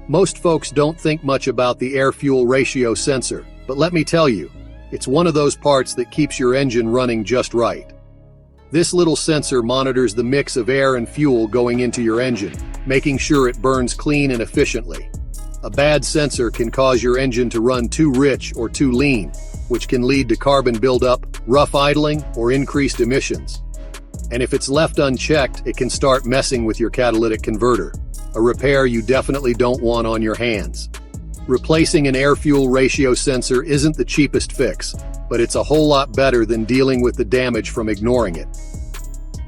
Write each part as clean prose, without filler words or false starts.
Most folks don't think much about the air-fuel ratio sensor, but let me tell you, it's one of those parts that keeps your engine running just right. This little sensor monitors the mix of air and fuel going into your engine, making sure it burns clean and efficiently. A bad sensor can cause your engine to run too rich or too lean, which can lead to carbon buildup, rough idling, or increased emissions. And if it's left unchecked, it can start messing with your catalytic converter, a repair you definitely don't want on your hands. Replacing an air-fuel ratio sensor isn't the cheapest fix, but it's a whole lot better than dealing with the damage from ignoring it.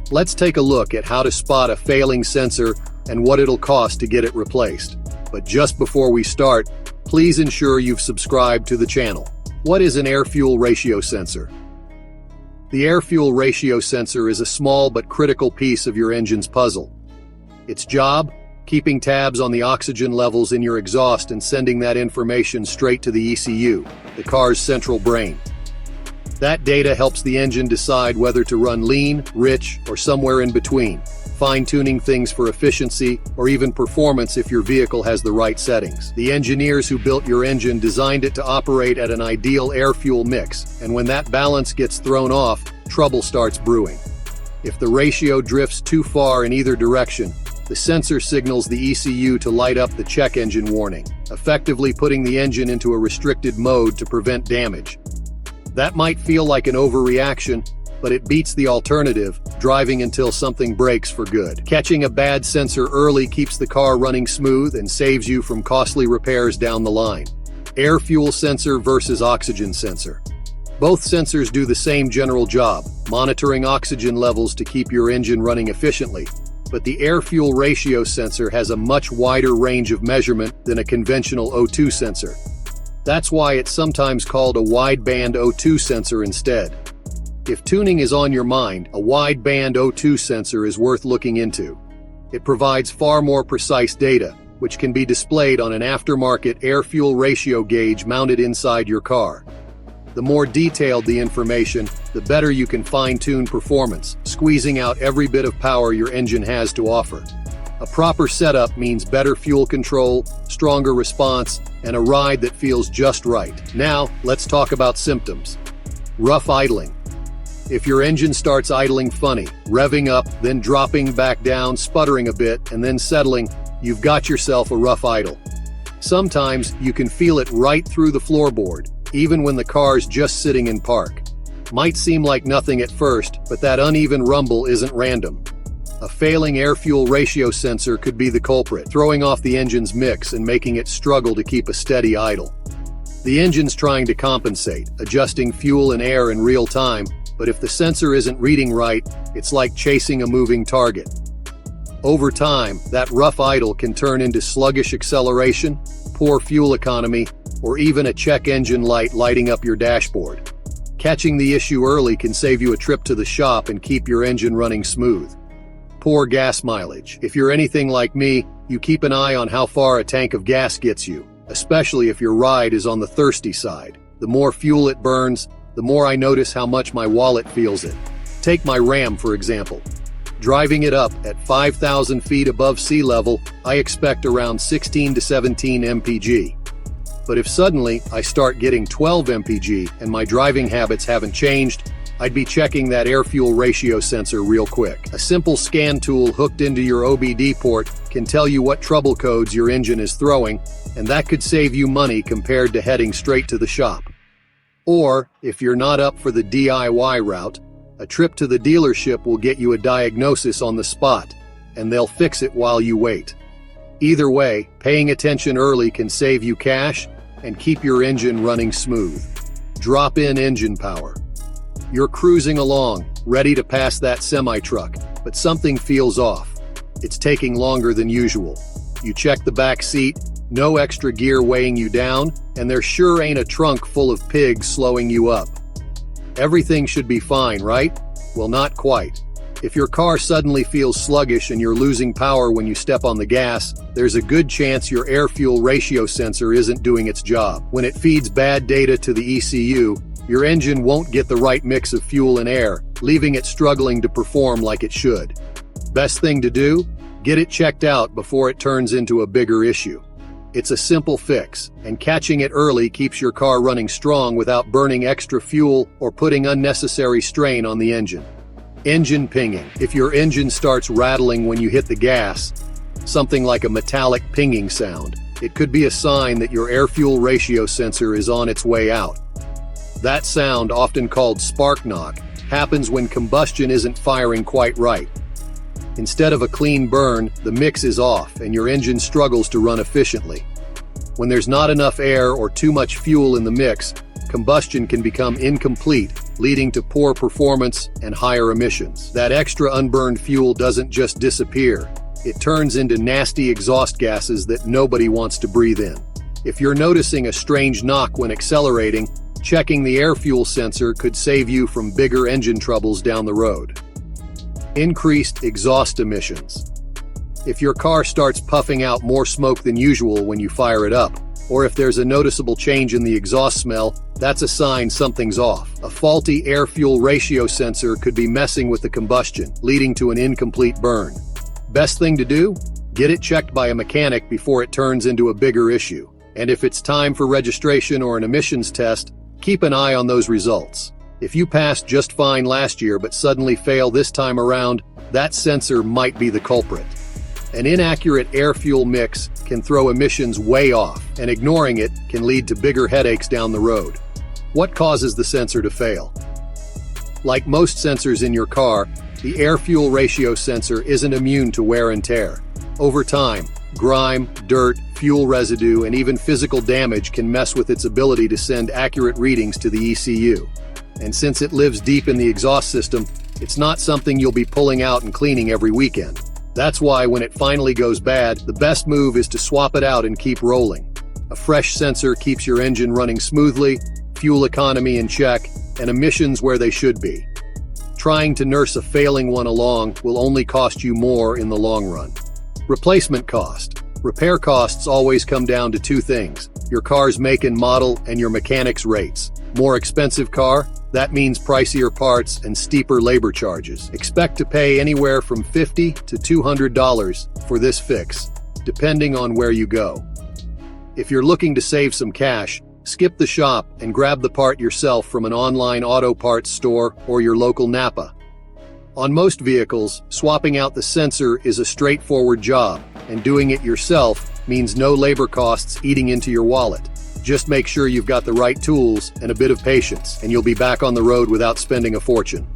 Let's take a look at how to spot a failing sensor and what it'll cost to get it replaced. But just before we start, please ensure you've subscribed to the channel. What is an air-fuel ratio sensor? The air-fuel ratio sensor is a small but critical piece of your engine's puzzle. Its job? Keeping tabs on the oxygen levels in your exhaust and sending that information straight to the ECU, the car's central brain. That data helps the engine decide whether to run lean, rich, or somewhere in between, fine-tuning things for efficiency or even performance if your vehicle has the right settings. The engineers who built your engine designed it to operate at an ideal air-fuel mix, and when that balance gets thrown off, trouble starts brewing. If the ratio drifts too far in either direction, the sensor signals the ECU to light up the check engine warning, effectively putting the engine into a restricted mode to prevent damage. That might feel like an overreaction, but it beats the alternative, driving until something breaks for good. Catching a bad sensor early keeps the car running smooth and saves you from costly repairs down the line. Air-fuel sensor versus oxygen sensor. Both sensors do the same general job, monitoring oxygen levels to keep your engine running efficiently. But the air-fuel ratio sensor has a much wider range of measurement than a conventional O2 sensor. That's why it's sometimes called a wideband O2 sensor instead. If tuning is on your mind, a wideband O2 sensor is worth looking into. It provides far more precise data, which can be displayed on an aftermarket air-fuel ratio gauge mounted inside your car. The more detailed the information, the better you can fine-tune performance, squeezing out every bit of power your engine has to offer. A proper setup means better fuel control, stronger response, and a ride that feels just right. Now, let's talk about symptoms. Rough idling. If your engine starts idling funny, revving up, then dropping back down, sputtering a bit, and then settling, you've got yourself a rough idle. Sometimes you can feel it right through the floorboard, even when the car's just sitting in park. Might seem like nothing at first, but that uneven rumble isn't random. A failing air-fuel ratio sensor could be the culprit, throwing off the engine's mix and making it struggle to keep a steady idle. The engine's trying to compensate, adjusting fuel and air in real time, but if the sensor isn't reading right, it's like chasing a moving target. Over time, that rough idle can turn into sluggish acceleration, poor fuel economy, or even a check engine light lighting up your dashboard. Catching the issue early can save you a trip to the shop and keep your engine running smooth. Poor gas mileage. If you're anything like me, you keep an eye on how far a tank of gas gets you, especially if your ride is on the thirsty side. The more fuel it burns, the more I notice how much my wallet feels it. Take my Ram, for example. Driving it up at 5,000 feet above sea level, I expect around 16 to 17 mpg. But if suddenly I start getting 12 mpg and my driving habits haven't changed, I'd be checking that air-fuel ratio sensor real quick. A simple scan tool hooked into your OBD port can tell you what trouble codes your engine is throwing, and that could save you money compared to heading straight to the shop. Or, if you're not up for the DIY route, a trip to the dealership will get you a diagnosis on the spot, and they'll fix it while you wait. Either way, paying attention early can save you cash and keep your engine running smooth. Drop in engine power. You're cruising along, ready to pass that semi-truck, but something feels off. It's taking longer than usual. You check the back seat, no extra gear weighing you down, and there sure ain't a trunk full of pigs slowing you up. Everything should be fine, right? Well, not quite. If your car suddenly feels sluggish and you're losing power when you step on the gas, there's a good chance your air-fuel ratio sensor isn't doing its job. When it feeds bad data to the ECU, your engine won't get the right mix of fuel and air, leaving it struggling to perform like it should. Best thing to do? Get it checked out before it turns into a bigger issue. It's a simple fix, and catching it early keeps your car running strong without burning extra fuel or putting unnecessary strain on the engine. Engine pinging. If your engine starts rattling when you hit the gas, something like a metallic pinging sound, it could be a sign that your air-fuel ratio sensor is on its way out. That sound, often called spark knock, happens when combustion isn't firing quite right. Instead of a clean burn, the mix is off and your engine struggles to run efficiently. When there's not enough air or too much fuel in the mix, combustion can become incomplete, leading to poor performance and higher emissions. That extra unburned fuel doesn't just disappear. It turns into nasty exhaust gases that nobody wants to breathe in. If you're noticing a strange knock when accelerating, checking the air-fuel sensor could save you from bigger engine troubles down the road. Increased exhaust emissions. If your car starts puffing out more smoke than usual when you fire it up, or if there's a noticeable change in the exhaust smell, that's a sign something's off. A faulty air-fuel ratio sensor could be messing with the combustion, leading to an incomplete burn. Best thing to do? Get it checked by a mechanic before it turns into a bigger issue. And if it's time for registration or an emissions test, keep an eye on those results. If you passed just fine last year but suddenly fail this time around, that sensor might be the culprit. An inaccurate air-fuel mix can throw emissions way off, and ignoring it can lead to bigger headaches down the road. What causes the sensor to fail? Like most sensors in your car, the air-fuel ratio sensor isn't immune to wear and tear. Over time, grime, dirt, fuel residue, and even physical damage can mess with its ability to send accurate readings to the ECU. And since it lives deep in the exhaust system, it's not something you'll be pulling out and cleaning every weekend. That's why when it finally goes bad, the best move is to swap it out and keep rolling. A fresh sensor keeps your engine running smoothly, fuel economy in check, and emissions where they should be. Trying to nurse a failing one along will only cost you more in the long run. Replacement cost. Repair costs always come down to two things: your car's make and model and your mechanic's rates. More expensive car? That means pricier parts and steeper labor charges. Expect to pay anywhere from $50 to $200 for this fix, depending on where you go. If you're looking to save some cash, skip the shop and grab the part yourself from an online auto parts store or your local Napa. On most vehicles, swapping out the sensor is a straightforward job, and doing it yourself means no labor costs eating into your wallet. Just make sure you've got the right tools and a bit of patience, and you'll be back on the road without spending a fortune.